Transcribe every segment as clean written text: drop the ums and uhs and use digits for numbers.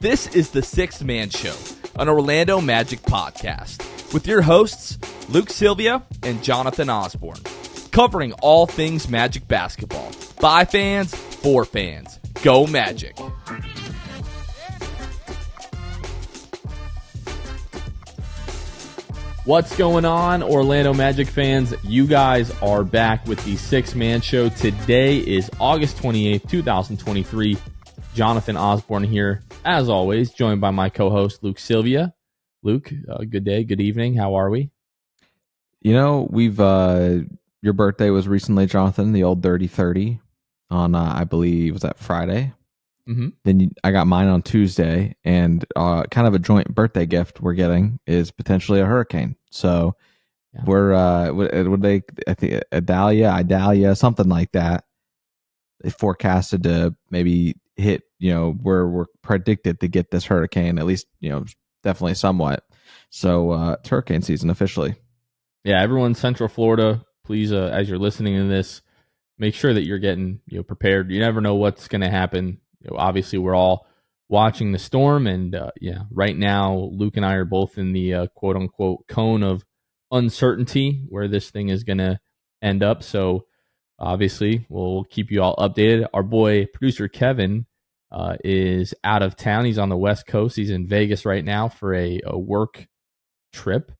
This is the Sixth Man Show, an Orlando Magic podcast, with your hosts, Luke Sylvia and Jonathan Osborne, covering all things Magic basketball. By fans, for fans. Go Magic! What's going on, Orlando Magic fans? You guys are back with the Sixth Man Show. Today is August 28th, 2023. Jonathan Osborne here, as always, joined by my co-host, Luke Sylvia. Luke, good day, good evening. How are we? You know, your birthday was recently, Jonathan, the old Dirty 30 on, I believe, was that Friday? Mm-hmm. Then I got mine on Tuesday, and kind of a joint birthday gift we're getting is potentially a hurricane. So we're, I think, Idalia, something like that. They forecasted to maybe hit, we're predicted to get this hurricane, at least, definitely somewhat. So it's hurricane season officially. Yeah, everyone in Central Florida, please, as you're listening to this, make sure that you're getting prepared. You never know what's going to happen. Obviously, we're all watching the storm, and right now, Luke and I are both in the quote-unquote cone of uncertainty where this thing is going to end up. So, obviously, we'll keep you all updated. Our boy, producer Kevin, is out of town. He's on the West Coast. He's in Vegas right now for a work trip.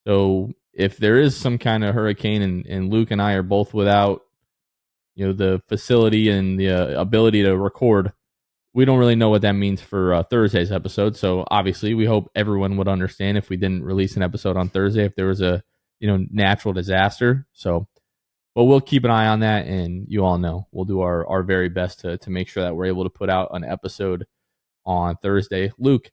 So, if there is some kind of hurricane and Luke and I are both without the facility and the ability to record, we don't really know what that means for Thursday's episode. So obviously we hope everyone would understand if we didn't release an episode on Thursday, if there was a natural disaster. So, but we'll keep an eye on that, and you all know we'll do our very best to make sure that we're able to put out an episode on Thursday. Luke,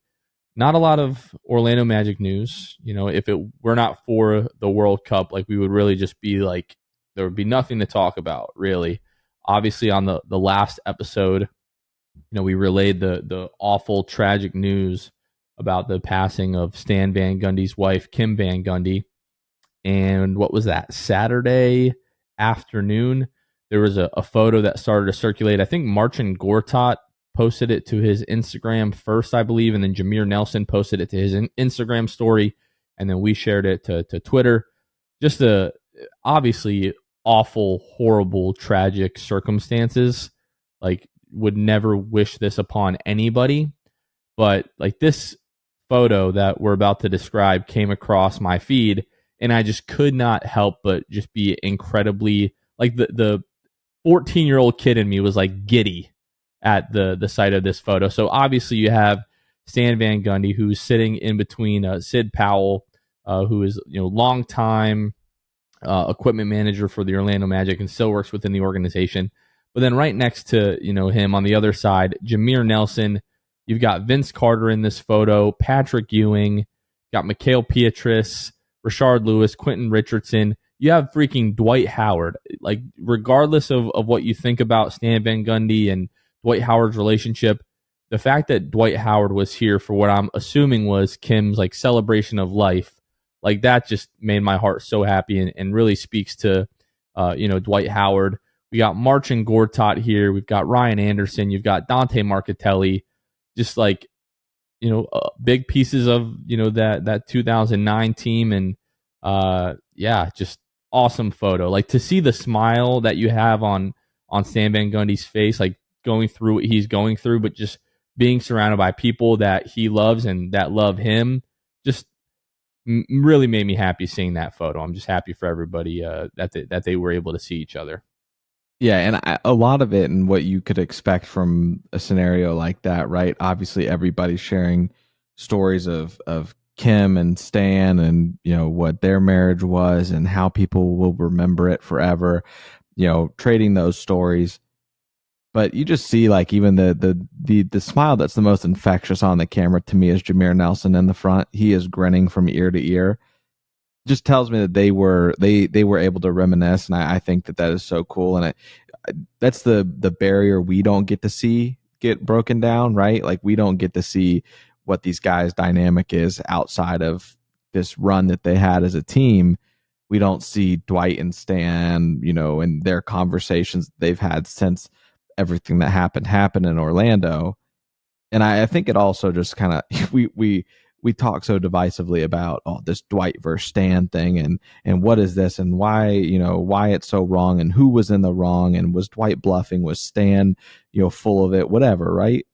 not a lot of Orlando Magic news. If it were not for the World Cup, we would really just be there would be nothing to talk about, really. Obviously, on the last episode, we relayed the awful, tragic news about the passing of Stan Van Gundy's wife, Kim Van Gundy. And what was that? Saturday afternoon, there was a photo that started to circulate. I think Marcin Gortat posted it to his Instagram first, I believe, and then Jameer Nelson posted it to his Instagram story, and then we shared it to Twitter. Just obviously awful, horrible, tragic circumstances. Would never wish this upon anybody, but this photo that we're about to describe came across my feed, and I just could not help but just be incredibly, the 14-year-old kid in me was giddy at the sight of this photo. So obviously you have Stan Van Gundy, who's sitting in between Sid Powell, who is long time equipment manager for the Orlando Magic and still works within the organization. But then right next to him on the other side, Jameer Nelson. You've got Vince Carter in this photo, Patrick Ewing, got Mikhail Pietrus, Rashard Lewis, Quentin Richardson. You have freaking Dwight Howard. Regardless of what you think about Stan Van Gundy and Dwight Howard's relationship, the fact that Dwight Howard was here for what I'm assuming was Kim's celebration of life, that just made my heart so happy and really speaks to Dwight Howard. We got Marcin Gortat here. We've got Ryan Anderson. You've got Dante Marchitelli. Just big pieces of that 2009 team, and just awesome photo. To see the smile that you have on Stan Van Gundy's face, going through what he's going through, but just being surrounded by people that he loves and that love him, just really made me happy seeing that photo. I'm just happy for everybody that they were able to see each other. Yeah, and a lot of it and what you could expect from a scenario like that, right? Obviously, everybody's sharing stories of Kim and Stan and, what their marriage was and how people will remember it forever, trading those stories. But you just see even the smile that's the most infectious on the camera to me is Jameer Nelson in the front. He is grinning from ear to ear. Just tells me that they were able to reminisce, and I think that is so cool. And that's the barrier we don't get to see get broken down, right? We don't get to see what these guys' dynamic is outside of this run that they had as a team. We don't see Dwight and Stan, and their conversations they've had since everything that happened in Orlando. And I think it also just kind of we talk so divisively about this Dwight versus Stan thing, and what is this, and why it's so wrong, and who was in the wrong, and was Dwight bluffing, was Stan full of it, whatever, right?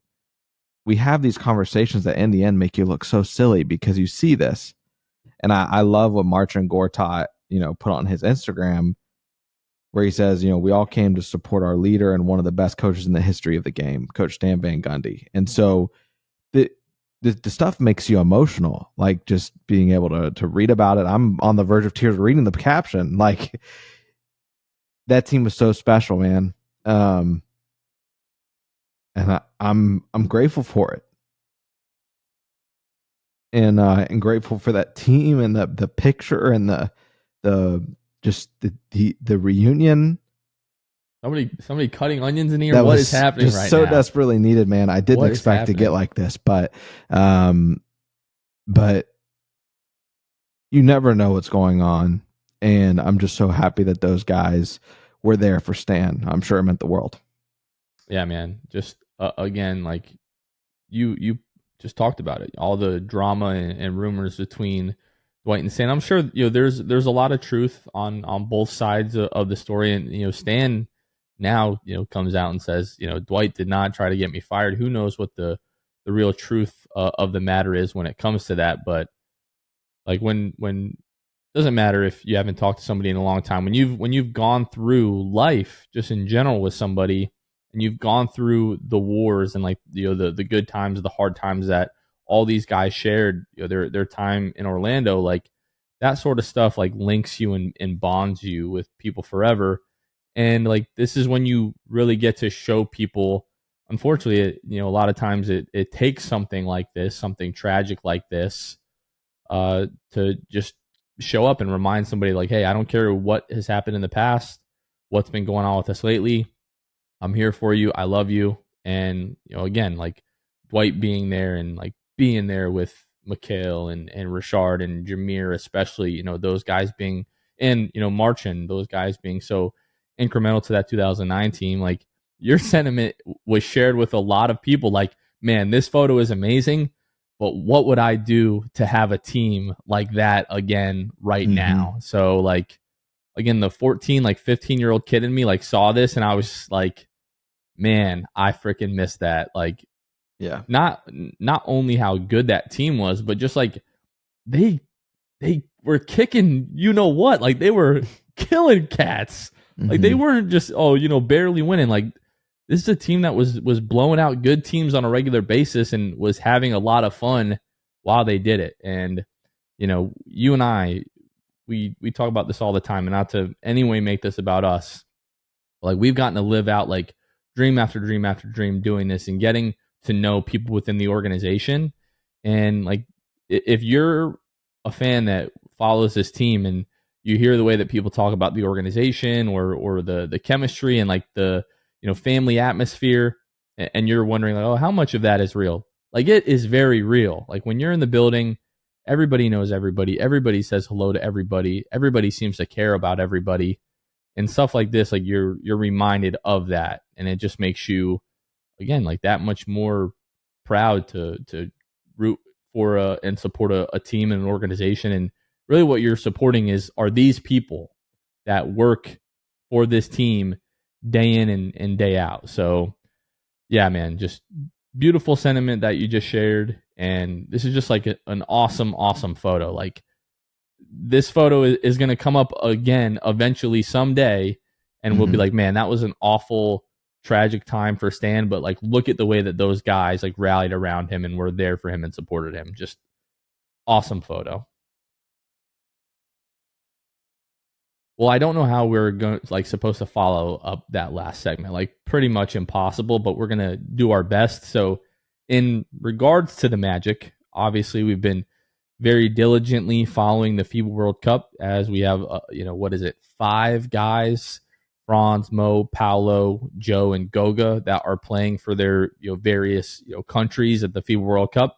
We have these conversations that in the end make you look so silly because you see this. And I love what Martin Gortat put on his Instagram, where he says, we all came to support our leader and one of the best coaches in the history of the game, Coach Stan Van Gundy. And so the stuff makes you emotional, like just being able to read about it. I'm on the verge of tears reading the caption. Like, that team was so special, man. And I'm grateful for it. And grateful for that team and the picture and the reunion. Somebody cutting onions in here. What is happening right now? So desperately needed, man. I didn't expect to get like this, but you never know what's going on, and I'm just so happy that those guys were there for Stan. I'm sure it meant the world. Yeah, man. Just again, like you just talked about it, all the drama and rumors between Dwight and Stan. I'm sure there's a lot of truth on both sides of the story, and Stan now comes out and says Dwight did not try to get me fired. Who knows what the real truth of the matter is when it comes to that? But like when doesn't matter if you haven't talked to somebody in a long time, when you've gone through life just in general with somebody, and you've gone through the wars and like the good times, the hard times that all these guys shared, their time in Orlando, like that sort of stuff like links you and bonds you with people forever. And like this is when you really get to show people. Unfortunately, a lot of times it takes something like this, something tragic like this, to just show up and remind somebody like, hey, I don't care what has happened in the past, what's been going on with us lately. I'm here for you. I love you. And, again, like Dwight being there and like being there with Mikhail and Richard and Jameer, especially, those guys being, and, Marcin, those guys being so incremental to that 2009 team. Like your sentiment was shared with a lot of people. Like, man, this photo is amazing, but what would I do to have a team like that again right now? So like, again, the 14, like 15-year-old kid in me like saw this and I was like, man, I freaking missed that. Like, yeah, not only how good that team was, but just like they were kicking, what, like they were killing cats. Like they weren't just, barely winning. Like this is a team that was blowing out good teams on a regular basis and was having a lot of fun while they did it. And, you and I, we talk about this all the time, and not to any way make this about us. Like we've gotten to live out like dream after dream after dream doing this and getting to know people within the organization. And like if you're a fan that follows this team and you hear the way that people talk about the organization or the chemistry and like the family atmosphere, and you're wondering like, oh, how much of that is real? Like it is very real. Like when you're in the building, everybody knows everybody. Everybody says hello to everybody. Everybody seems to care about everybody, and stuff like this. Like you're reminded of that, and it just makes you, again, like that much more proud to root for and support a team and an organization. And really, what you're supporting are these people that work for this team day in and day out. So, yeah, man, just beautiful sentiment that you just shared. And this is just like an awesome, awesome photo. Like this photo is going to come up again eventually someday, and we'll be like, man, that was an awful, tragic time for Stan. But like, look at the way that those guys like rallied around him and were there for him and supported him. Just awesome photo. Well, I don't know how we're going supposed to follow up that last segment. Like pretty much impossible, but we're gonna do our best. So, in regards to the Magic, obviously we've been very diligently following the FIBA World Cup, as we have, 5 guys: Franz, Mo, Paolo, Joe, and Goga, that are playing for their various countries at the FIBA World Cup.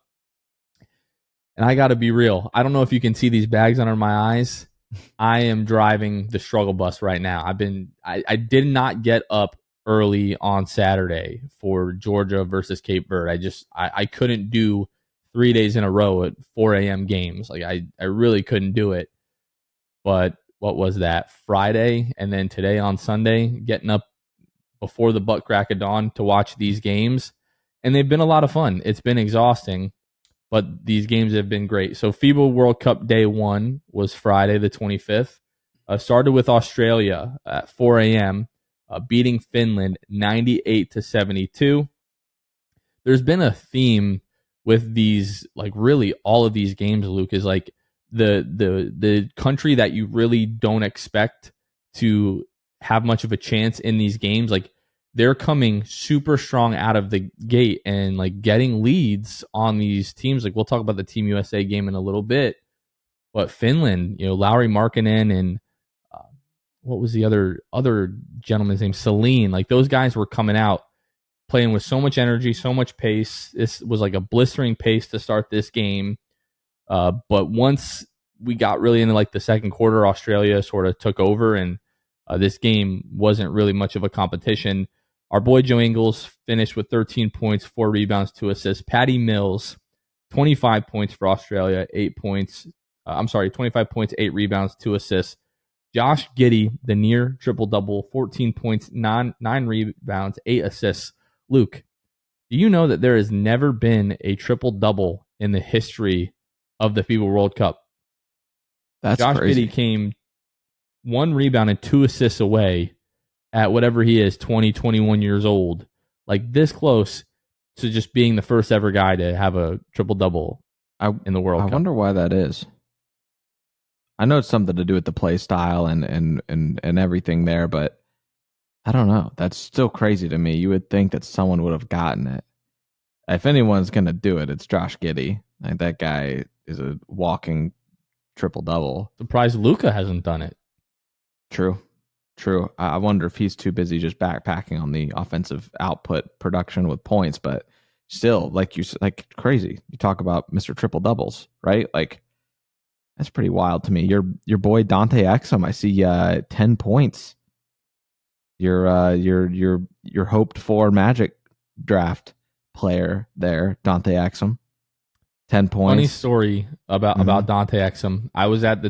And I got to be real. I don't know if you can see these bags under my eyes. I am driving the struggle bus right now. I did not get up early on Saturday for Georgia versus Cape Verde. I couldn't do 3 days in a row at 4 a.m. games. Like I really couldn't do it. But what was that? Friday and then today on Sunday, getting up before the butt crack of dawn to watch these games. And they've been a lot of fun. It's been exhausting, but these games have been great. So FIBA World Cup Day 1 was Friday the 25th. Started with Australia at 4 a.m., beating Finland 98-72. There's been a theme with these, like really all of these games, Luke, is like the country that you really don't expect to have much of a chance in these games. Like they're coming super strong out of the gate and like getting leads on these teams. Like we'll talk about the Team USA game in a little bit, but Finland, Lauri Markkanen and what was the other gentleman's name? Celine. Like those guys were coming out playing with so much energy, so much pace. This was like a blistering pace to start this game. But once we got really into like the second quarter, Australia sort of took over, and this game wasn't really much of a competition. Our boy Joe Ingles finished with 13 points, 4 rebounds, 2 assists. Patty Mills, 25 points for Australia, 25 points, 8 rebounds, 2 assists. Josh Giddey, the near triple-double, 14 points, 9 rebounds, 8 assists. Luke, do you know that there has never been a triple-double in the history of the FIBA World Cup? That's Josh crazy. Giddey came 1 rebound and 2 assists away at whatever he is, 20, 21 years old. Like this close to just being the first ever guy to have a triple-double in the World Cup. I wonder why that is. I know it's something to do with the play style and everything there, but I don't know. That's still crazy to me. You would think that someone would have gotten it. If anyone's going to do it, it's Josh Giddey. Like, that guy is a walking triple-double. Surprised Luka hasn't done it. True. I wonder if he's too busy just backpacking on the offensive output production with points, but still, like crazy. You talk about Mr. Triple-doubles, right? Like, that's pretty wild to me. Your boy Dante Exum, I see 10 points. Your hoped for Magic draft player there, Dante Exum. 10 points. Funny story about Dante Exum. I was at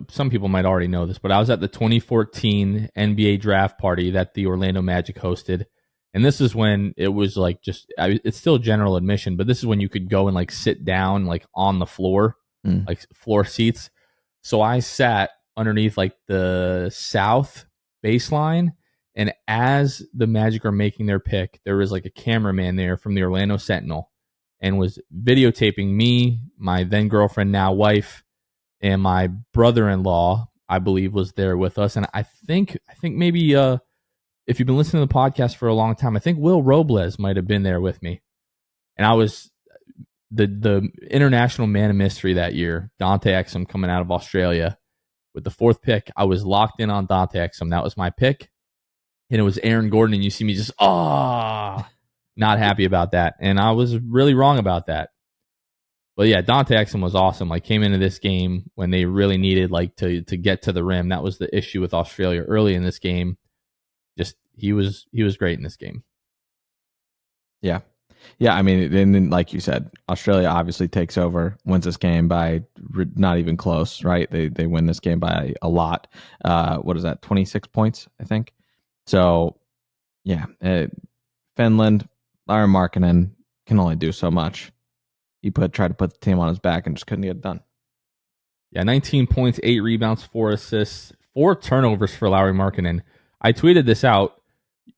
some people might already know this, but I was at the 2014 NBA draft party that the Orlando Magic hosted. And this is when it was like it's still general admission, but this is when you could go and like sit down like on the floor. Like floor seats. So I sat underneath like the south baseline, and as the Magic are making their pick, there was like a cameraman there from the Orlando Sentinel and was videotaping me, my then girlfriend, now wife, and my brother-in-law, I believe, was there with us. And I think maybe if you've been listening to the podcast for a long time, I think Will Robles might have been there with me. And I was the international man of mystery that year, Dante Exum, coming out of Australia with the 4th pick. I was locked in on Dante Exum. That was my pick. And it was Aaron Gordon, and you see me just, not happy about that. And I was really wrong about that. But yeah, Dante Exum was awesome. Like, came into this game when they really needed like to get to the rim. That was the issue with Australia early in this game. Just he was great in this game. Yeah. Yeah, I mean, and then, like you said, Australia obviously takes over, wins this game by not even close, right? They win this game by a lot. What is that, 26 points, I think? So, yeah, Finland, Lauri Markkanen can only do so much. He tried to put the team on his back and just couldn't get it done. Yeah, 19 points, 8 rebounds, 4 assists, 4 turnovers for Lauri Markkanen. I tweeted this out.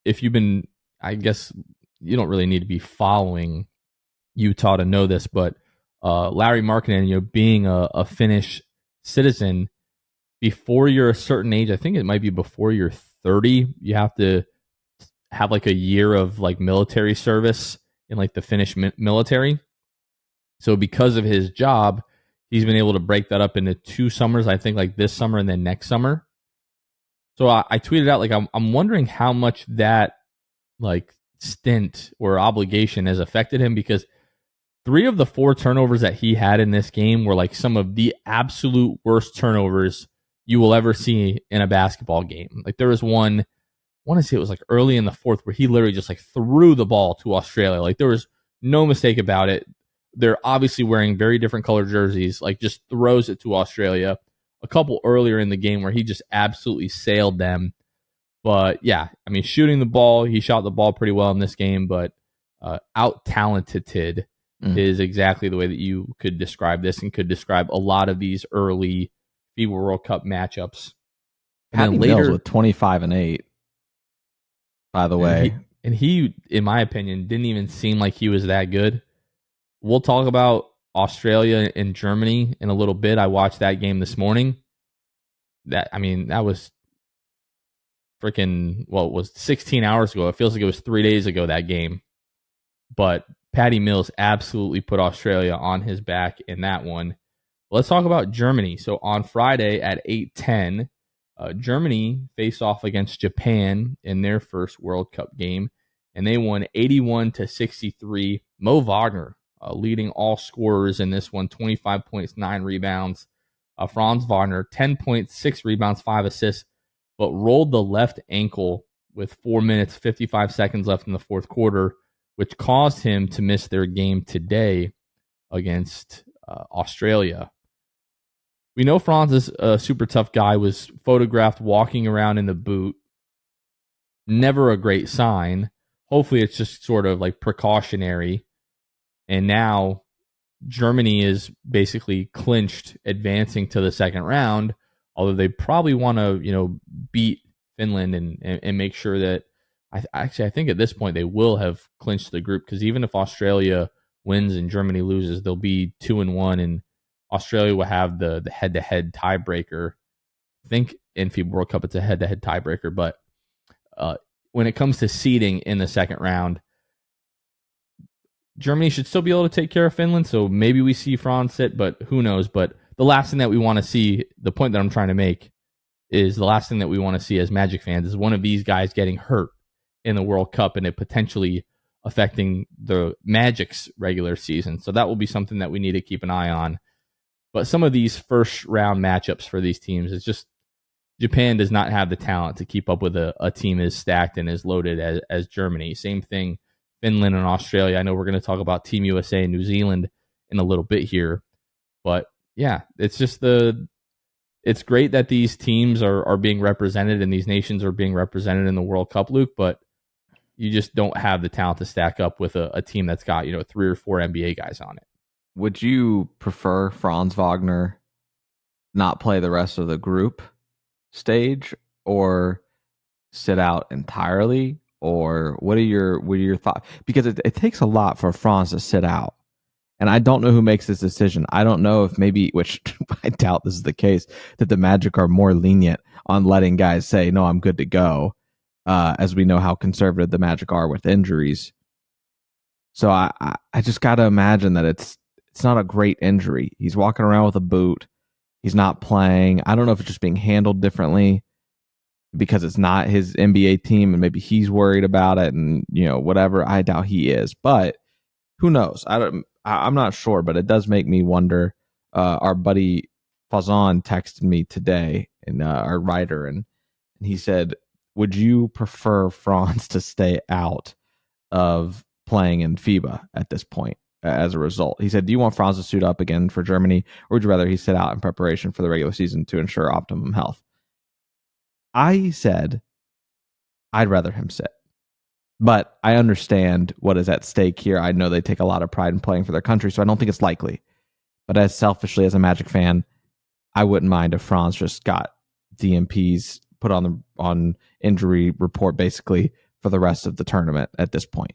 If you've been, I guess you don't really need to be following Utah to know this, but Lauri Markkanen, being a Finnish citizen, before you're a certain age, I think it might be before you're 30, you have to have like a year of like military service in like the Finnish military. So because of his job, he's been able to break that up into 2 summers, I think, like this summer and then next summer. So I tweeted out, like, I'm wondering how much that like stint or obligation has affected him, because 3 of the 4 turnovers that he had in this game were like some of the absolute worst turnovers you will ever see in a basketball game. Like, there was one want to say it was like early in the fourth where he literally just like threw the ball to Australia. Like there was no mistake about it. They're obviously wearing very different colored jerseys, like just throws it to Australia. A couple earlier in the game where he just absolutely sailed them. But yeah, I mean, shooting the ball, he shot the ball pretty well in this game, but out-talented is exactly the way that you could describe this and could describe a lot of these early FIBA World Cup matchups. And Patty then later, Mills with 25-8, by the way. He, in my opinion, didn't even seem like he was that good. We'll talk about Australia and Germany in a little bit. I watched that game this morning. That was freaking, well, it was 16 hours ago. It feels like it was 3 days ago, that game. But Patty Mills absolutely put Australia on his back in that one. Let's talk about Germany. So on Friday at 8:10, Germany faced off against Japan in their first World Cup game, and they won 81-63. Mo Wagner leading all scorers in this one, 25 points, 9 rebounds. Franz Wagner, 10 points, 6 rebounds, 5 assists, but rolled the left ankle with 4 minutes, 55 seconds left in the fourth quarter, which caused him to miss their game today against Australia. We know Franz is a super tough guy, was photographed walking around in the boot. Never a great sign. Hopefully it's just sort of like precautionary. And now Germany is basically clinched advancing to the second round, although they probably want to, beat Finland and make sure that I think at this point they will have clinched the group, because even if Australia wins and Germany loses, they'll be 2-1, and Australia will have the head-to-head tiebreaker. I think in FIBA World Cup it's a head-to-head tiebreaker, but when it comes to seeding in the second round, Germany should still be able to take care of Finland, so maybe we see Franz sit, but who knows. But the last thing that we want to see, the point that I'm trying to make, is the last thing that we want to see as Magic fans is one of these guys getting hurt in the World Cup and it potentially affecting the Magic's regular season. So that will be something that we need to keep an eye on. But some of these first round matchups for these teams is just Japan does not have the talent to keep up with a team as stacked and as loaded as Germany. Same thing, Finland and Australia. I know we're going to talk about Team USA and New Zealand in a little bit here. But yeah, it's just it's great that these teams are being represented and these nations are being represented in the World Cup, Luke, but you just don't have the talent to stack up with a team that's got 3 or 4 NBA guys on it. Would you prefer Franz Wagner not play the rest of the group stage, or sit out entirely, or what are your thoughts? Because it takes a lot for Franz to sit out, and I don't know who makes this decision. I don't know if maybe, which I doubt this is the case, that the Magic are more lenient on letting guys say, no, I'm good to go, as we know how conservative the Magic are with injuries. So I just got to imagine that it's not a great injury. He's walking around with a boot. He's not playing. I don't know if it's just being handled differently because it's not his NBA team and maybe he's worried about it and, whatever. I doubt he is, but who knows? I'm not sure, but it does make me wonder. Our buddy Fazan texted me today, and our writer, and he said, would you prefer Franz to stay out of playing in FIBA at this point as a result? He said, do you want Franz to suit up again for Germany, or would you rather he sit out in preparation for the regular season to ensure optimum health? I said, I'd rather him sit. But I understand what is at stake here. I know they take a lot of pride in playing for their country, so I don't think it's likely. But as selfishly as a Magic fan, I wouldn't mind if Franz just got DNPs put on injury report basically for the rest of the tournament at this point.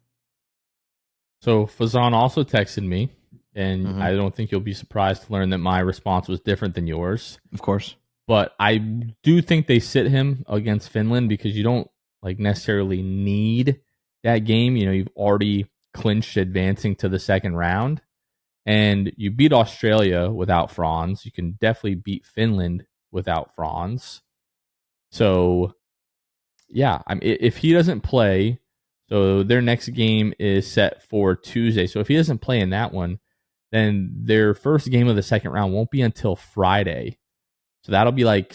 So Fazan also texted me, and I don't think you'll be surprised to learn that my response was different than yours. Of course. But I do think they sit him against Finland because you don't necessarily need that game. You've already clinched advancing to the second round, and you beat Australia without Franz. You can definitely beat Finland without Franz. So, yeah, if he doesn't play, so their next game is set for Tuesday. So if he doesn't play in that one, then their first game of the second round won't be until Friday. So that'll be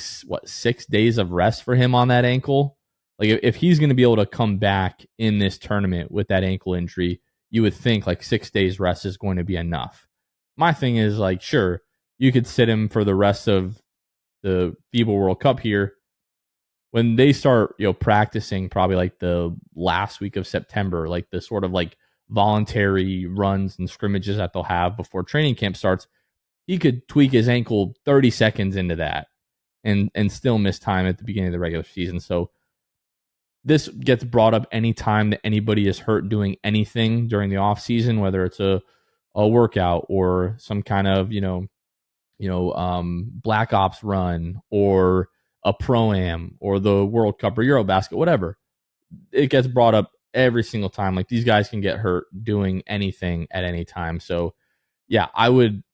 6 days of rest for him on that ankle. Like if he's going to be able to come back in this tournament with that ankle injury, you would think like 6 days rest is going to be enough. My thing is like, sure, you could sit him for the rest of the FIBA World Cup here. When they start, practicing probably like the last week of September, like the sort of like voluntary runs and scrimmages that they'll have before training camp starts, he could tweak his ankle 30 seconds into that and still miss time at the beginning of the regular season. So this gets brought up anytime that anybody is hurt doing anything during the off season, whether it's a workout or some kind of, Black Ops run or a Pro-Am or the World Cup or Eurobasket, whatever. It gets brought up every single time. Like these guys can get hurt doing anything at any time. So yeah, I would,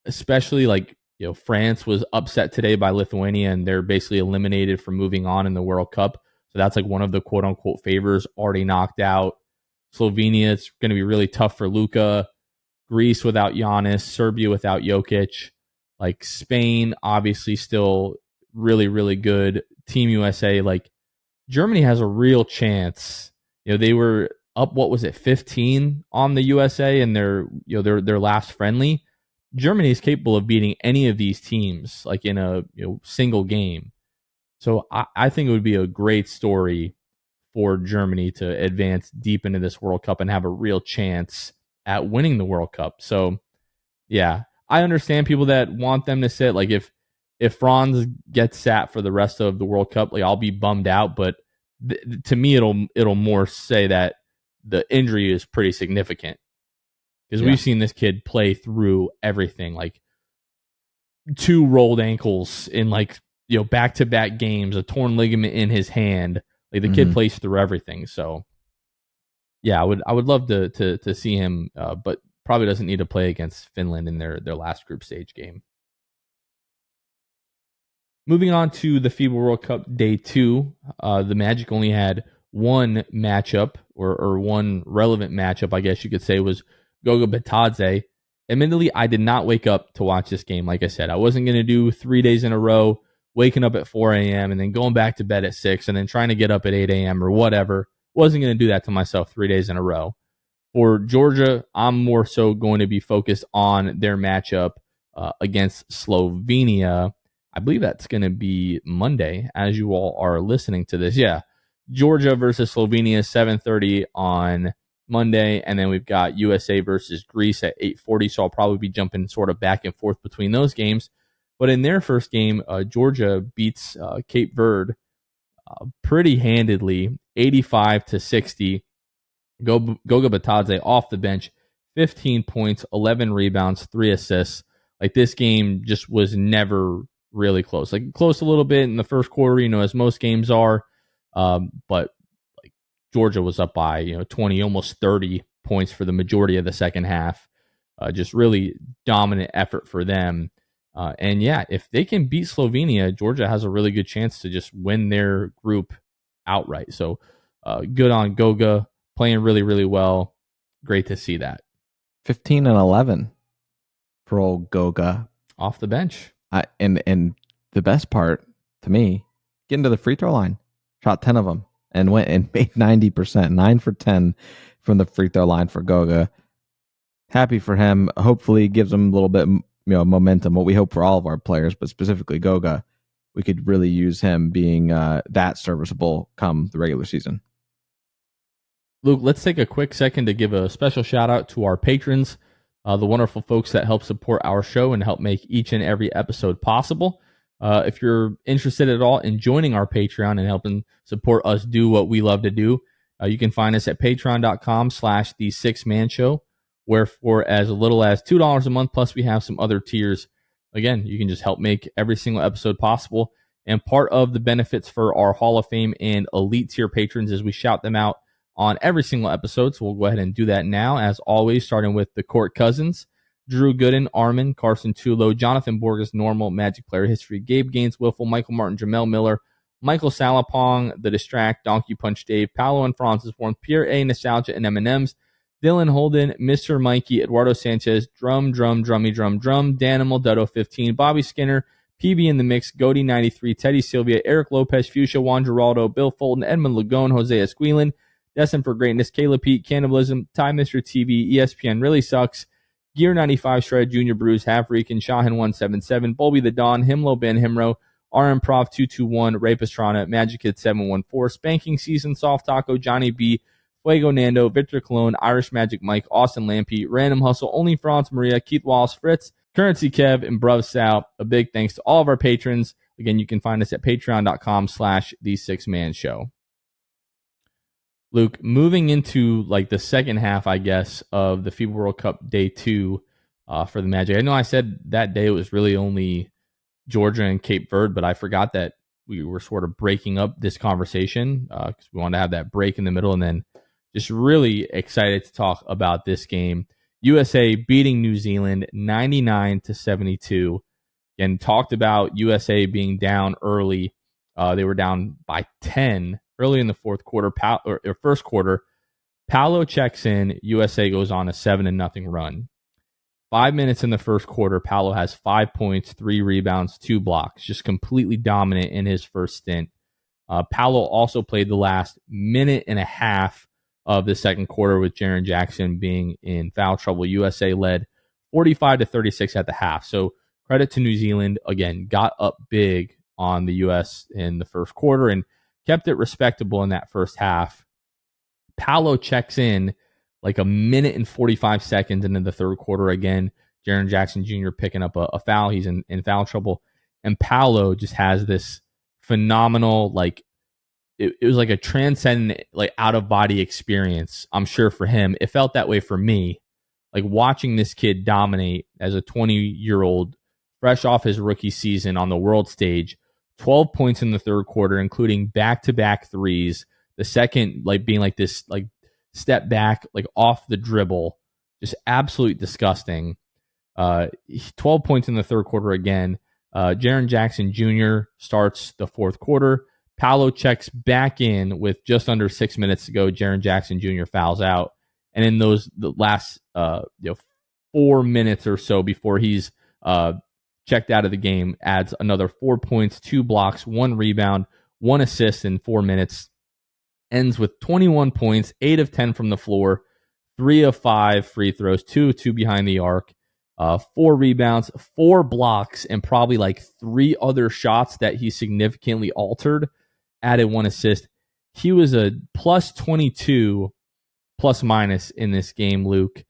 especially like, France was upset today by Lithuania and they're basically eliminated from moving on in the World Cup. So that's like one of the quote unquote favors already knocked out. Slovenia, it's going to be really tough for Luka. Greece without Giannis, Serbia without Jokic. Like Spain, obviously still really, really good. Team USA, like Germany has a real chance. They were up, 15 on the USA in their last friendly. Germany is capable of beating any of these teams, like in a single game. So I think it would be a great story for Germany to advance deep into this World Cup and have a real chance at winning the World Cup. So yeah, I understand people that want them to sit. Like if Franz gets sat for the rest of the World Cup, like I'll be bummed out. But to me, it'll more say that the injury is pretty significant because we've seen this kid play through everything, like 2 rolled ankles in like back-to-back games, a torn ligament in his hand. Like the kid plays through everything. So yeah, I would love to see him, but probably doesn't need to play against Finland in their last group stage game. Moving on to the FIBA World Cup Day 2, the Magic only had one matchup, or one relevant matchup, I guess you could say, was Goga Bitadze. Admittedly, I did not wake up to watch this game. Like I said, I wasn't going to do 3 days in a row, waking up at 4 a.m. and then going back to bed at 6 and then trying to get up at 8 a.m. or whatever. Wasn't going to do that to myself 3 days in a row. For Georgia, I'm more so going to be focused on their matchup against Slovenia. I believe that's going to be Monday as you all are listening to this. Yeah, Georgia versus Slovenia, 7:30 on Monday, and then we've got USA versus Greece at 8:40, so I'll probably be jumping sort of back and forth between those games. But in their first game, Georgia beats Cape Verde pretty handedly, 85-60. Goga Bitadze off the bench, 15 points, 11 rebounds, 3 assists. Like this game just was never really close. Like close a little bit in the first quarter, as most games are, but like Georgia was up by 20, almost 30 points for the majority of the second half. Just really dominant effort for them. And yeah, if they can beat Slovenia, Georgia has a really good chance to just win their group outright. So good on Goga, playing really, really well. Great to see that. 15 and 11 for old Goga. Off the bench. And the best part to me, getting to the free throw line, shot 10 of them and went and made 90%, 9 for 10 from the free throw line for Goga. Happy for him. Hopefully gives him a little bit momentum, what we hope for all of our players, but specifically Goga. We could really use him being that serviceable come the regular season. Luke, let's take a quick second to give a special shout out to our patrons, the wonderful folks that help support our show and help make each and every episode possible. If you're interested at all in joining our Patreon and helping support us do what we love to do, you can find us at patreon.com/the6man show, where for as little as $2 a month, plus we have some other tiers. Again, you can just help make every single episode possible. And part of the benefits for our Hall of Fame and Elite tier patrons is we shout them out on every single episode. So we'll go ahead and do that now, as always, starting with the Court Cousins, Drew Gooden, Armin, Carson Tulo, Jonathan Borges, Normal, Magic Player History, Gabe Gaines, Wiffle, Michael Martin, Jamel Miller, Michael Salapong, The Distract, Donkey Punch Dave, Paolo and Francis Warmth, Pierre A, Nostalgia and M&M's, Dylan Holden, Mr. Mikey, Eduardo Sanchez, Drum, Danimal, Dutto 15, Bobby Skinner, PB in the mix, Goody 93, Teddy Sylvia, Eric Lopez, Fuchsia, Juan Geraldo, Bill Fulton, Edmund Lagone, Jose Esquilin, Destined for Greatness, Caleb Pete, Cannibalism, Time Mr. TV, ESPN Really Sucks, Gear 95, Shred, Junior Bruce, Half Rican, Shahin 177, Bulby the Dawn, Himlo Ben Himro, RM Prof 221, Ray Pastrana, Magic Kid 714, Spanking Season, Soft Taco, Johnny B, Fuego Nando, Victor Cologne, Irish Magic Mike, Austin Lampy, Random Hustle, Only Franz Maria, Keith Wallace, Fritz, Currency Kev, and Bruv Sal. A big thanks to all of our patrons. Again, you can find us at patreon.com/the6man show. Luke, moving into like the second half, I guess, of the FIBA World Cup Day 2 for the Magic. I know I said that day it was really only Georgia and Cape Verde, but I forgot that we were sort of breaking up this conversation because we wanted to have that break in the middle, and then just really excited to talk about this game. USA beating New Zealand 99-72. And talked about USA being down early. They were down by 10 early in the fourth quarter or first quarter. Paolo checks in. USA goes on a 7-0 run. 5 minutes in the first quarter, Paolo has 5 points, 3 rebounds, 2 blocks. Just completely dominant in his first stint. Paolo also played the last minute and a half of the second quarter with Jaren Jackson being in foul trouble. USA led 45-36 at the half. So credit to New Zealand. Again, got up big on the U.S. in the first quarter and kept it respectable in that first half. Paolo checks in like a minute and 45 seconds into the third quarter. Again, Jaren Jackson Jr. picking up a foul. He's in foul trouble. And Paolo just has this phenomenal, like, it was like a transcendent, like, out-of-body experience, I'm sure, for him. It felt that way for me. Like, watching this kid dominate as a 20-year-old, fresh off his rookie season on the world stage, 12 points in the third quarter, including back-to-back threes. The second, like, being like this, like, step back, like, off the dribble. Just absolutely disgusting. 12 points in the third quarter again. Jaren Jackson Jr. starts the fourth quarter. Paolo checks back in with just under 6 minutes to go. Jaren Jackson Jr. fouls out. And in the last 4 minutes or so before he's checked out of the game, adds another 4 points, 2 blocks, 1 rebound, 1 assist in 4 minutes. Ends with 21 points, 8 of 10 from the floor, 3 of 5 free throws, 2 of 2 behind the arc, 4 rebounds, 4 blocks, and probably like 3 other shots that he significantly altered. Added 1 assist. He was a plus 22 plus minus in this game, Luke.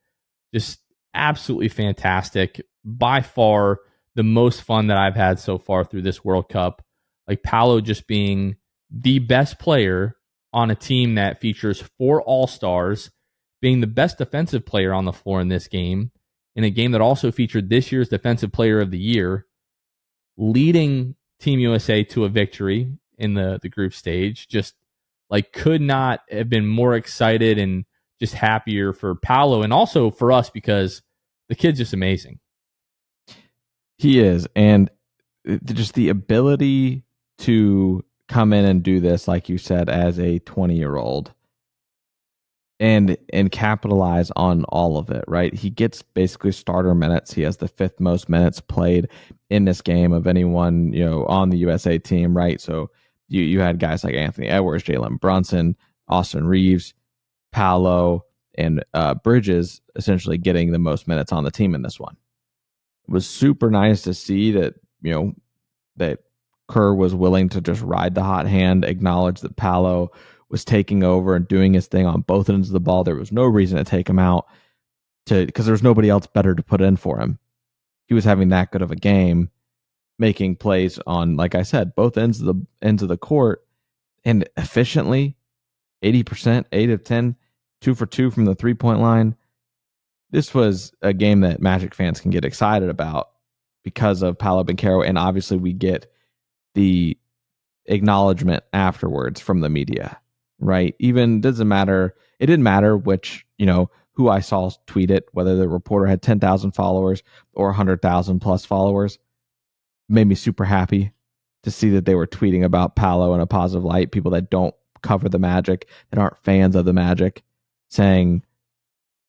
Just absolutely fantastic. By far the most fun that I've had so far through this World Cup. Like, Paolo just being the best player on a team that features 4 All-Stars, being the best defensive player on the floor in this game, in a game that also featured this year's Defensive Player of the Year, leading Team USA to a victory in the group stage. Just, like, could not have been more excited and just happier for Paolo and also for us because the kid's just amazing. He is. And just the ability to come in and do this, like you said, as a 20-year-old and capitalize on all of it, right? He gets basically starter minutes. He has the 5th most minutes played in this game of anyone, on the USA team, right? So you had guys like Anthony Edwards, Jalen Brunson, Austin Reeves, Paolo, and Bridges essentially getting the most minutes on the team in this one. It was super nice to see that, that Kerr was willing to just ride the hot hand, acknowledge that Paolo was taking over and doing his thing on both ends of the ball. There was no reason to take him out because there was nobody else better to put in for him. He was having that good of a game, making plays on, like I said, both ends of the court, and efficiently, 80%, 8 of 10, 2 for 2 from the 3-point line. This was a game that Magic fans can get excited about because of Paolo Banchero, and obviously we get the acknowledgement afterwards from the media, right? It didn't matter which, who I saw tweet it, whether the reporter had 10,000 followers or 100,000 plus followers. Made me super happy to see that they were tweeting about Paolo in a positive light. People that don't cover the Magic, that aren't fans of the Magic, saying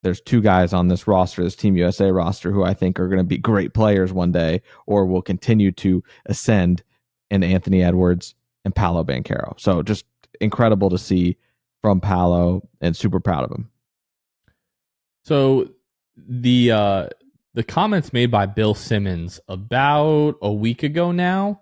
there's two guys on this roster, this Team USA roster, who I think are going to be great players one day or will continue to ascend, in Anthony Edwards and Paolo Banchero. So just incredible to see from Paolo and super proud of him. So the comments made by Bill Simmons about a week ago now,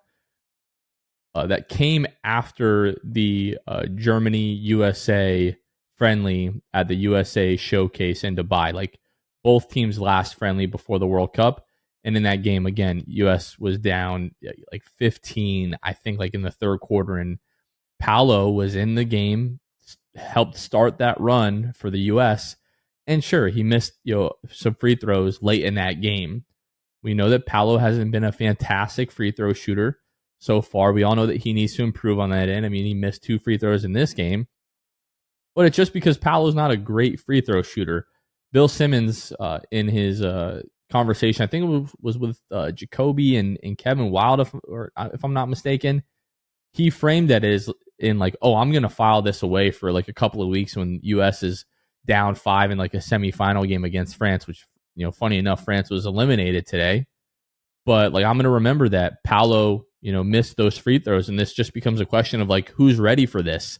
that came after the Germany USA friendly at the USA Showcase in Dubai. Like both teams' last friendly before the World Cup. And in that game, again, US was down like 15, I think, like in the third quarter. And Paolo was in the game, helped start that run for the US. And sure, he missed some free throws late in that game. We know that Paolo hasn't been a fantastic free throw shooter so far. We all know that he needs to improve on that end. I mean, he missed 2 free throws in this game, but it's just because Paolo's not a great free throw shooter. Bill Simmons, in his conversation, I think it was with Jacoby and Kevin Wild, if I'm not mistaken, he framed that as in like, oh, I'm going to file this away for like a couple of weeks when U.S. is down 5 in like a semifinal game against France, which, funny enough, France was eliminated today. But like, I'm going to remember that Paolo, missed those free throws, and this just becomes a question of like, who's ready for this?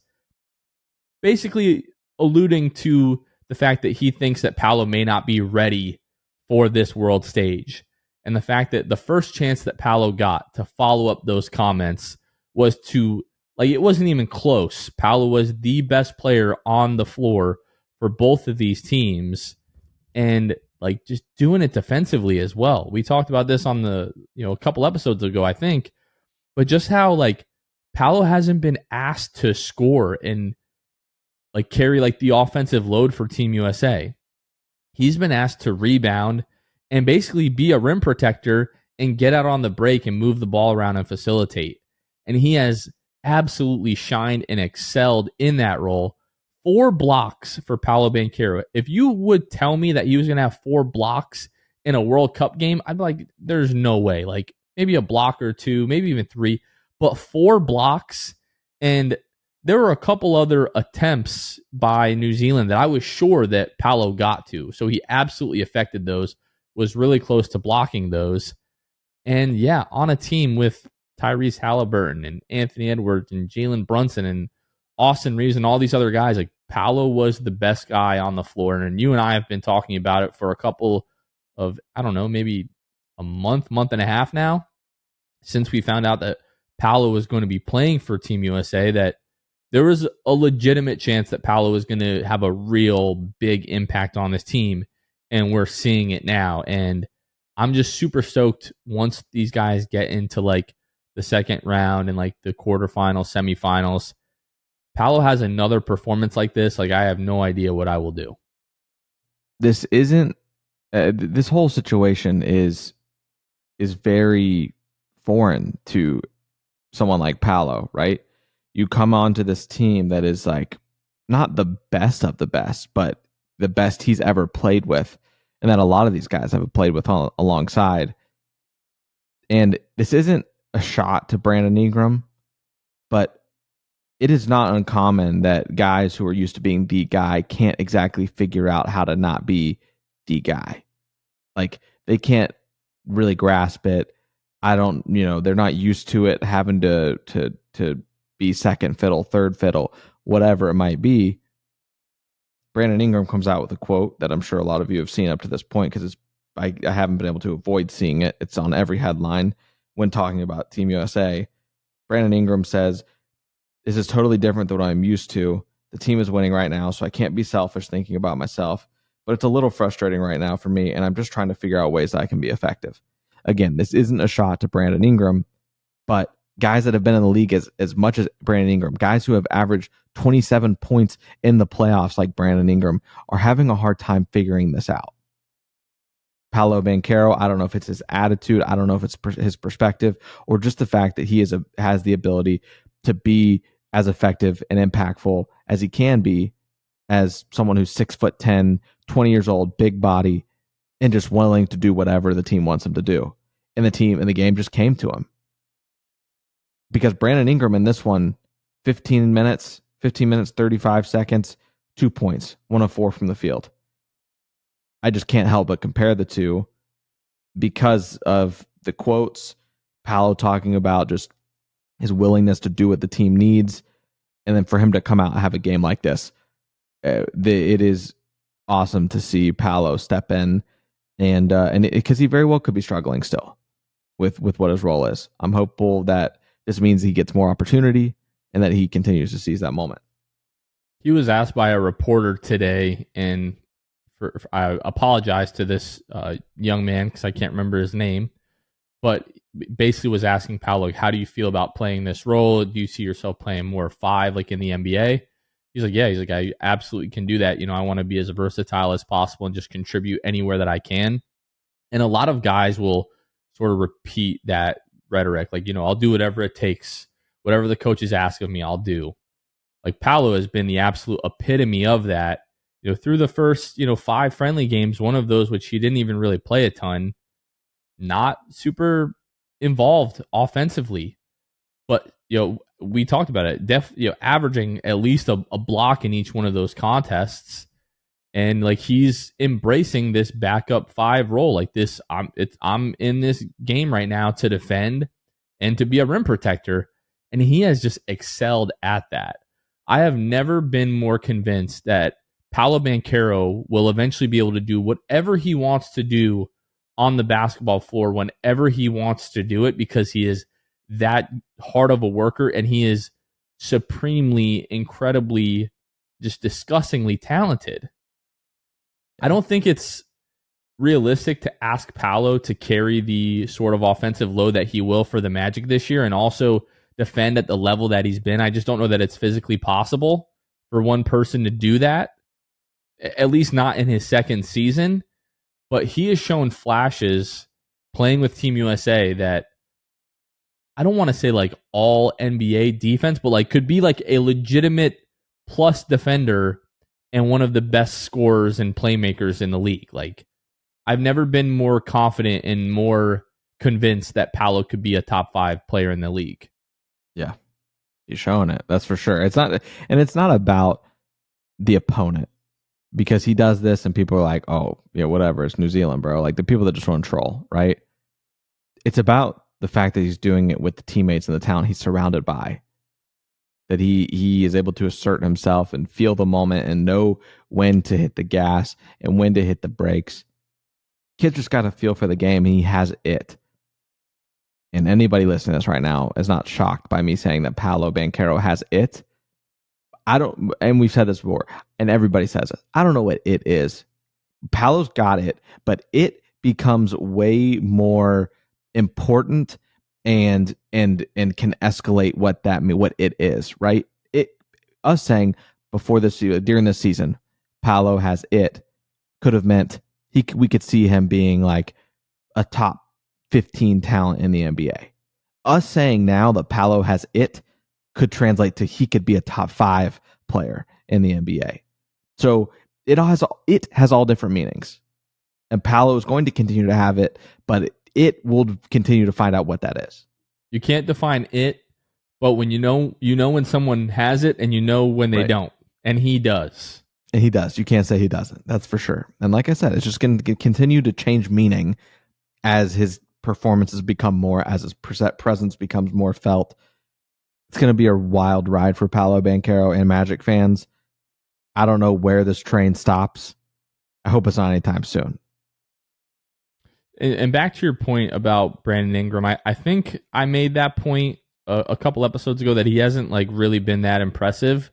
Basically alluding to the fact that he thinks that Paolo may not be ready for this world stage. And the fact that the first chance that Paolo got to follow up those comments was to, like, it wasn't even close. Paolo was the best player on the floor for both of these teams, and like just doing it defensively as well. We talked about this on the, a couple episodes ago, I think, but just how like Paolo hasn't been asked to score and like carry like the offensive load for Team USA. He's been asked to rebound and basically be a rim protector and get out on the break and move the ball around and facilitate. And he has absolutely shined and excelled in that role. 4 blocks for Paolo Banchero. If you would tell me that he was going to have 4 blocks in a World Cup game, I'd be like, there's no way. Like maybe a block or 2, maybe even 3, but 4 blocks. And there were a couple other attempts by New Zealand that I was sure that Paolo got to. So he absolutely affected those, was really close to blocking those. And yeah, on a team with Tyrese Halliburton and Anthony Edwards and Jalen Brunson and Austin Reeves and all these other guys, like Paolo was the best guy on the floor. And you and I have been talking about it for a couple of, I don't know, maybe a month and a half now, since we found out that Paolo was going to be playing for Team USA, that there was a legitimate chance that Paolo was going to have a real big impact on this team. And we're seeing it now. And I'm just super stoked once these guys get into like the second round and like the quarterfinals, semifinals. Paolo has another performance like this. Like I have no idea what I will do. This isn't. This whole situation is very foreign to someone like Paolo, right? You come onto this team that is like not the best of the best, but the best he's ever played with, and that a lot of these guys have played with alongside. And this isn't a shot to Brandon Ingram, but it is not uncommon that guys who are used to being the guy can't exactly figure out how to not be the guy. Like they can't really grasp it. They're not used to it, having to be second fiddle, third fiddle, whatever it might be. Brandon Ingram comes out with a quote that I'm sure a lot of you have seen up to this point, because I haven't been able to avoid seeing it. It's on every headline when talking about Team USA. Brandon Ingram says, "This is totally different than what I'm used to. The team is winning right now, so I can't be selfish thinking about myself. But it's a little frustrating right now for me, and I'm just trying to figure out ways that I can be effective." Again, this isn't a shot to Brandon Ingram, but guys that have been in the league as much as Brandon Ingram, guys who have averaged 27 points in the playoffs like Brandon Ingram, are having a hard time figuring this out. Paolo Banchero, I don't know if it's his attitude, I don't know if it's his perspective, or just the fact that he has the ability to be as effective and impactful as he can be as someone who's 6'10", 20 years old, big body, and just willing to do whatever the team wants him to do. And the game just came to him. Because Brandon Ingram in this one, 15 minutes, 35 seconds, 2 points, 1 of 4 from the field. I just can't help but compare the two because of the quotes, Paolo talking about just his willingness to do what the team needs, and then for him to come out and have a game like this. It is awesome to see Paolo step in, and because he very well could be struggling still with what his role is. I'm hopeful that this means he gets more opportunity and that he continues to seize that moment. He was asked by a reporter today, and I apologize to this young man because I can't remember his name, but basically was asking Paolo, how do you feel about playing this role? Do you see yourself playing more 5 like in the NBA? He's like, yeah, I absolutely can do that. I want to be as versatile as possible and just contribute anywhere that I can. And a lot of guys will sort of repeat that rhetoric. Like, I'll do whatever it takes. Whatever the coaches ask of me, I'll do. Like Paolo has been the absolute epitome of that. Through the first, 5 friendly games, one of those which he didn't even really play a ton, not super involved offensively. But, we talked about it. Averaging at least a block in each one of those contests. And like he's embracing this backup 5 role. Like this, I'm in this game right now to defend and to be a rim protector. And he has just excelled at that. I have never been more convinced that Paolo Banchero will eventually be able to do whatever he wants to do on the basketball floor whenever he wants to do it, because he is that hard of a worker and he is supremely, incredibly, just disgustingly talented. I don't think it's realistic to ask Paolo to carry the sort of offensive load that he will for the Magic this year and also defend at the level that he's been. I just don't know that it's physically possible for one person to do that, at least not in his second season. But he has shown flashes playing with Team USA that I don't want to say like all NBA defense, but like could be like a legitimate plus defender and one of the best scorers and playmakers in the league. Like I've never been more confident and more convinced that Paolo could be a top 5 player in the league. Yeah, he's showing it. That's for sure. It's not about the opponent, because he does this and people are like, oh, yeah, whatever. It's New Zealand, bro. Like the people that just want to troll, right? It's about the fact that he's doing it with the teammates in the town he's surrounded by. That he is able to assert himself and feel the moment and know when to hit the gas and when to hit the brakes. Kid just got a feel for the game, and he has it. And anybody listening to this right now is not shocked by me saying that Paolo Banchero has it. And we've said this before, and everybody says it. I don't know what it is. Paolo's got it, but it becomes way more important and can escalate what it is, right? Us saying before this, during this season, Paolo has it could have meant we could see him being like a top 15 talent in the NBA. Us saying now that Paolo has it could translate to he could be a top 5 player in the NBA. So it has all different meanings. And Paolo is going to continue to have it, but it will continue to find out what that is. You can't define it, but when you know when someone has it, and you know when they don't. And he does. And he does. You can't say he doesn't. That's for sure. And like I said, it's just going to continue to change meaning as his performances become more, as his presence becomes more felt. It's going to be a wild ride for Paolo Banchero and Magic fans. I don't know where this train stops. I hope it's not anytime soon. And back to your point about Brandon Ingram, I think I made that point a couple episodes ago that he hasn't like really been that impressive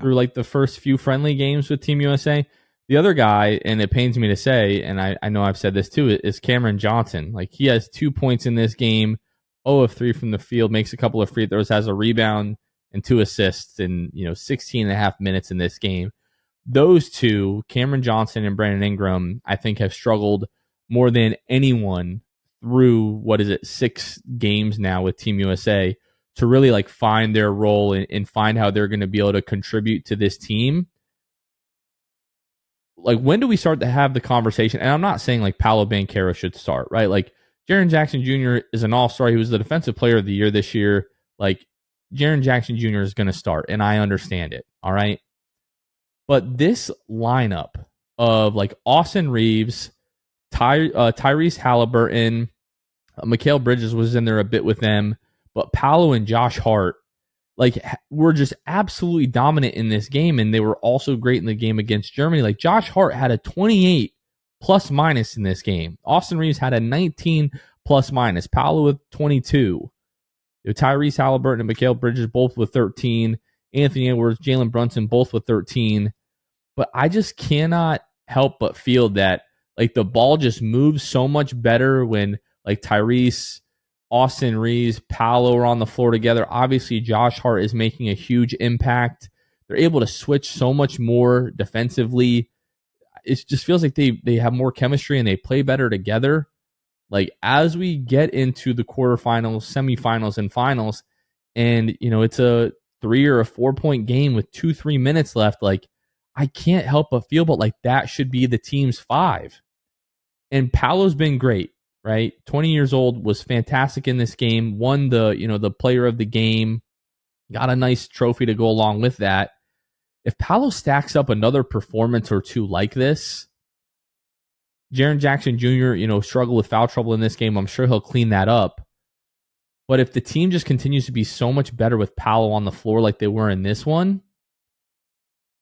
through like the first few friendly games with Team USA. The other guy, and it pains me to say, and I know I've said this too, is Cameron Johnson. Like he has 2 points in this game, 0 of 3 from the field, makes a couple of free throws, has a rebound and 2 assists in 16 and a half minutes in this game. Those two, Cameron Johnson and Brandon Ingram, I think have struggled more than anyone through 6 games now with Team USA to really like find their role and find how they're going to be able to contribute to this team. Like, when do we start to have the conversation? And I'm not saying like Paolo Banchero should start, right? Like Jaren Jackson Jr. is an all-star. He was the defensive player of the year this year. Like Jaren Jackson Jr. is going to start, and I understand it. All right. But this lineup of like Austin Reeves, Tyrese Halliburton, Mikal Bridges was in there a bit with them, but Paolo and Josh Hart like were just absolutely dominant in this game, and they were also great in the game against Germany. Like Josh Hart had a 28 plus minus in this game. Austin Reeves had a 19 plus minus. Paolo with 22. Tyrese Halliburton and Mikal Bridges both with 13. Anthony Edwards, Jalen Brunson both with 13. But I just cannot help but feel that like the ball just moves so much better when like Tyrese, Austin Reeves, Paolo are on the floor together. Obviously, Josh Hart is making a huge impact. They're able to switch so much more defensively. It just feels like they have more chemistry and they play better together. Like as we get into the quarterfinals, semifinals, and finals, and it's a 3 or a 4 point game with 2-3 minutes left, like I can't help but feel but like that should be the team's 5. And Paolo's been great, right? 20 years old, was fantastic in this game, won the player of the game, got a nice trophy to go along with that. If Paolo stacks up another performance or two like this, Jaren Jackson Jr., struggled with foul trouble in this game. I'm sure he'll clean that up. But if the team just continues to be so much better with Paolo on the floor like they were in this one,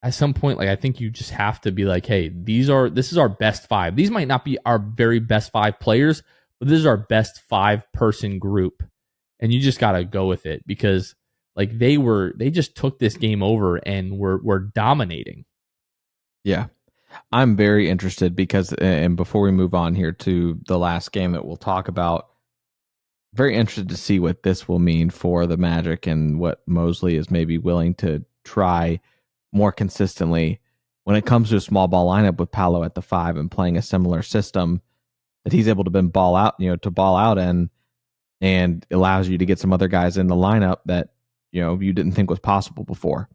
at some point, like I think you just have to be like, hey, this is our best 5. These might not be our very best 5 players, but this is our best 5-person group. And you just got to go with it because like they just took this game over and were dominating. Yeah. I'm very interested because, and before we move on here to the last game that we'll talk about, very interested to see what this will mean for the Magic and what Mosley is maybe willing to try more consistently when it comes to a small ball lineup with Paolo at the 5 and playing a similar system that he's able to ball out in, and allows you to get some other guys in the lineup that you didn't think was possible before.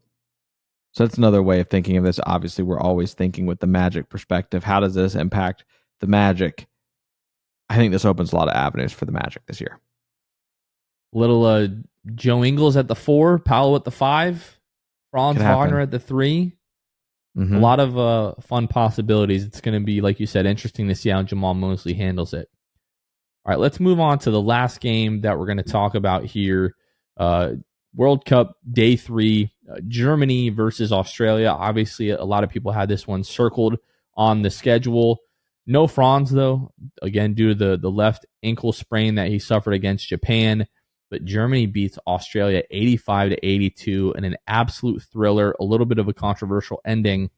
So that's another way of thinking of this. Obviously, we're always thinking with the Magic perspective. How does this impact the Magic? I think this opens a lot of avenues for the Magic this year. Little Joe Ingles at the 4, Paolo at the 5, Franz Wagner at the 3. Mm-hmm. A lot of fun possibilities. It's going to be, like you said, interesting to see how Jamal Mosley handles it. All right, let's move on to the last game that we're going to talk about here. World Cup Day 3, Germany versus Australia. Obviously, a lot of people had this one circled on the schedule. No Franz, though, again, due to the left ankle sprain that he suffered against Japan. But Germany beats Australia 85-82 in an absolute thriller, a little bit of a controversial ending.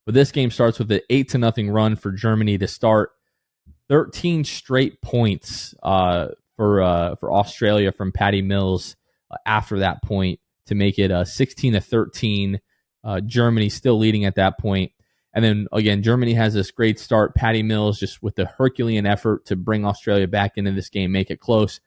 But this game starts with an 8-0 run for Germany to start. 13 straight points for Australia from Patty Mills after that point to make it 16-13. Germany still leading at that point. And then, again, Germany has this great start. Patty Mills just with the Herculean effort to bring Australia back into this game, make it close.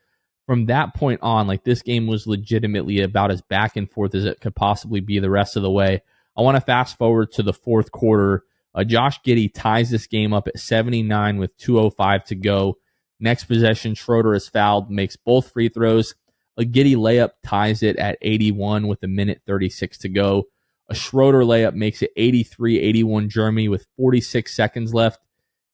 From that point on, like this game was legitimately about as back and forth as it could possibly be the rest of the way. I want to fast forward to the fourth quarter. Josh Giddey ties this game up at 79 with 2:05 to go. Next possession, Schroeder is fouled, makes both free throws. A Giddey layup ties it at 81 with 1:36 to go. A Schroeder layup makes it 83-81 Germany with 46 seconds left.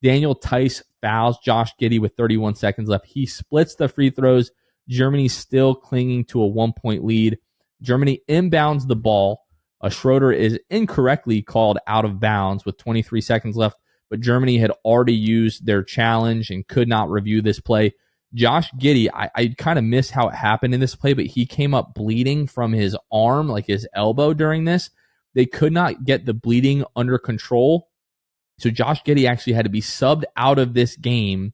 Daniel Tice fouls Josh Giddey with 31 seconds left. He splits the free throws. Germany still clinging to a 1-point lead. Germany inbounds the ball. Schroeder is incorrectly called out of bounds with 23 seconds left, but Germany had already used their challenge and could not review this play. Josh Giddey, I kind of miss how it happened in this play, but he came up bleeding from his arm, like his elbow during this. They could not get the bleeding under control. So Josh Giddey actually had to be subbed out of this game,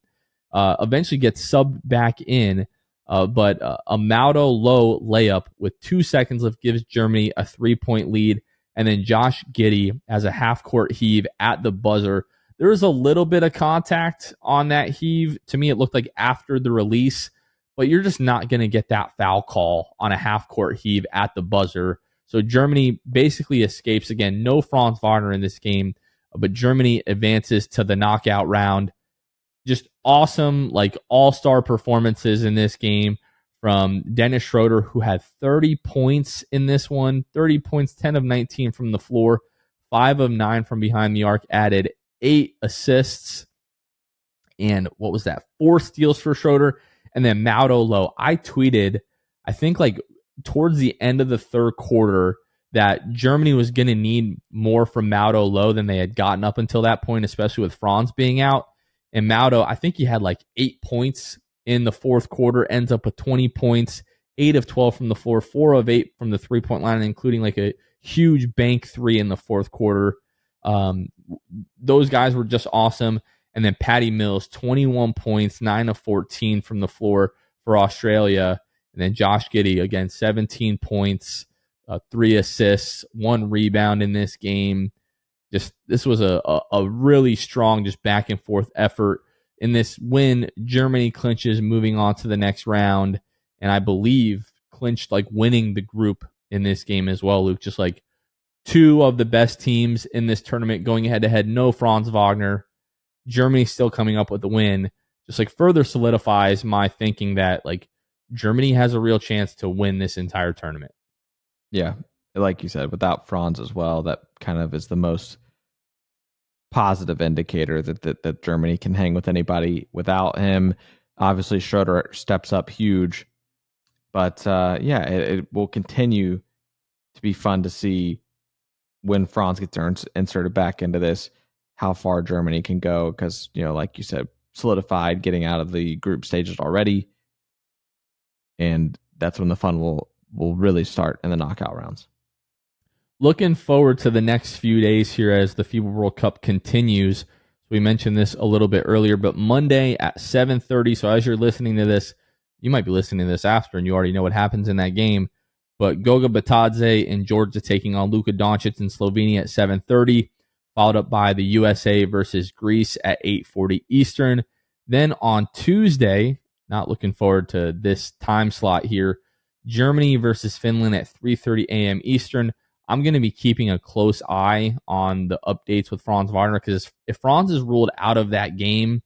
eventually gets subbed back in. But a Maudo low layup with 2 seconds left gives Germany a 3-point lead. And then Josh Giddey has a half-court heave at the buzzer. There was a little bit of contact on that heave. To me, it looked like after the release, but you're just not going to get that foul call on a half-court heave at the buzzer. So Germany basically escapes. Again, no Franz Wagner in this game, but Germany advances to the knockout round. Just awesome, like all-star performances in this game from Dennis Schroeder, who had 30 points in this one, 30 points, 10 of 19 from the floor, 5 of 9 from behind the arc, added 8 assists, and what was that? 4 steals for Schroeder, and then Mauro Lo. I tweeted, I think like towards the end of the third quarter, that Germany was going to need more from Mauro Lo than they had gotten up until that point, especially with Franz being out. And Mauro, I think he had like 8 points in the fourth quarter, ends up with 20 points, 8 of 12 from the floor, 4 of 8 from the three-point line, including like a huge bank 3 in the fourth quarter. Those guys were just awesome. And then Patty Mills, 21 points, 9 of 14 from the floor for Australia. And then Josh Giddey, again, 17 points, 3 assists, 1 rebound in this game. This was a really strong, just back and forth effort. In this win, Germany clinches moving on to the next round, and I believe clinched like winning the group in this game as well, Luke. Just like 2 of the best teams in this tournament going head to head. No Franz Wagner. Germany still coming up with the win. Just like further solidifies my thinking that like Germany has a real chance to win this entire tournament. Yeah, like you said, without Franz as well, that kind of is the most positive indicator that Germany can hang with anybody without him. Obviously, Schroeder steps up huge, but it will continue to be fun to see when Franz gets inserted back into this, how far Germany can go, because, like you said, solidified getting out of the group stages already, and that's when the fun will really start in the knockout rounds. Looking forward to the next few days here as the FIBA World Cup continues. We mentioned this a little bit earlier, but Monday at 7:30. So as you're listening to this, you might be listening to this after, and you already know what happens in that game. But Goga Batadze in Georgia taking on Luka Doncic in Slovenia at 7:30, followed up by the USA versus Greece at 8:40 Eastern. Then on Tuesday, not looking forward to this time slot here, Germany versus Finland at 3:30 a.m. Eastern. I'm going to be keeping a close eye on the updates with Franz Wagner, because if Franz is ruled out of that game,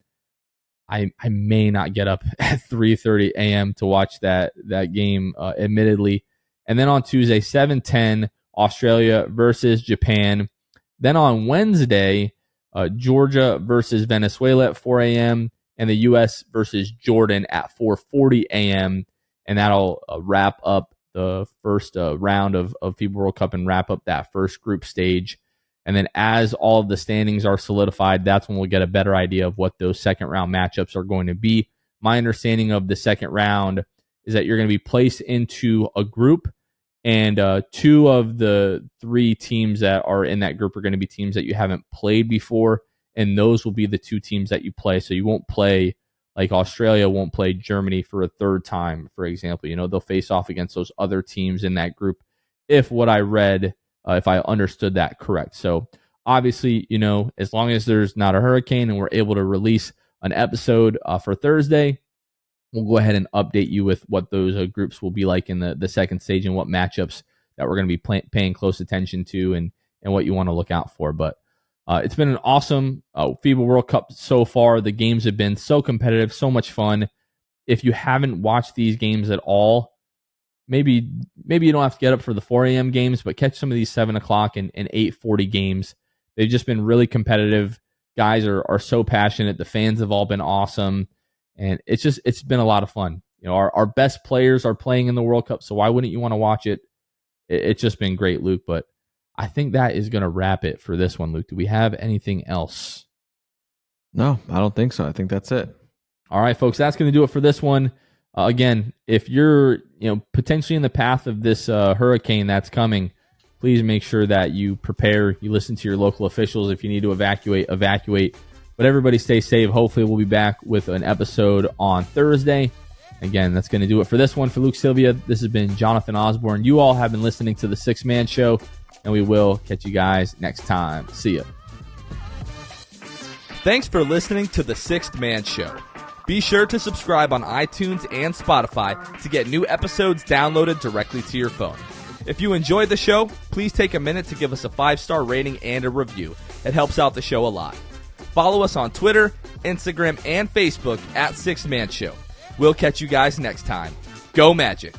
I may not get up at 3:30 a.m. to watch that game, admittedly. And then on Tuesday, 7:10, Australia versus Japan. Then on Wednesday, Georgia versus Venezuela at 4 a.m. and the U.S. versus Jordan at 4:40 a.m. And that'll wrap up the first round of FIBA World Cup and wrap up that first group stage. And then as all of the standings are solidified, that's when we'll get a better idea of what those second round matchups are going to be. My understanding of the second round is that you're going to be placed into a group, and 2 of the 3 teams that are in that group are going to be teams that you haven't played before, and those will be the 2 teams that you play. So you won't play, like Australia won't play Germany for a third time, for example. They'll face off against those other teams in that group, if what I read, if I understood that correct. So obviously, as long as there's not a hurricane and we're able to release an episode for Thursday, we'll go ahead and update you with what those groups will be like in the second stage and what matchups that we're going to be paying close attention to and what you want to look out for. But it's been an awesome FIBA World Cup so far. The games have been so competitive, so much fun. If you haven't watched these games at all, maybe you don't have to get up for the 4 a.m. games, but catch some of these 7 o'clock and 8:40 games. They've just been really competitive. Guys are so passionate. The fans have all been awesome. And it's been a lot of fun. Our best players are playing in the World Cup, so why wouldn't you want to watch it? It's just been great, Luke. But I think that is going to wrap it for this one, Luke. Do we have anything else? No, I don't think so. I think that's it. All right, folks, that's going to do it for this one. Again, if you're potentially in the path of this hurricane that's coming, please make sure that you prepare. You listen to your local officials. If you need to evacuate. But everybody stay safe. Hopefully we'll be back with an episode on Thursday. Again, that's going to do it for this one. For Luke Sylvia, this has been Jonathan Osborne. You all have been listening to the Sixth Man Show, and we will catch you guys next time. See ya. Thanks for listening to the Sixth Man Show. Be sure to subscribe on iTunes and Spotify to get new episodes downloaded directly to your phone. If you enjoyed the show, please take a minute to give us a 5-star rating and a review. It helps out the show a lot. Follow us on Twitter, Instagram, and Facebook at Sixth Man Show. We'll catch you guys next time. Go Magic!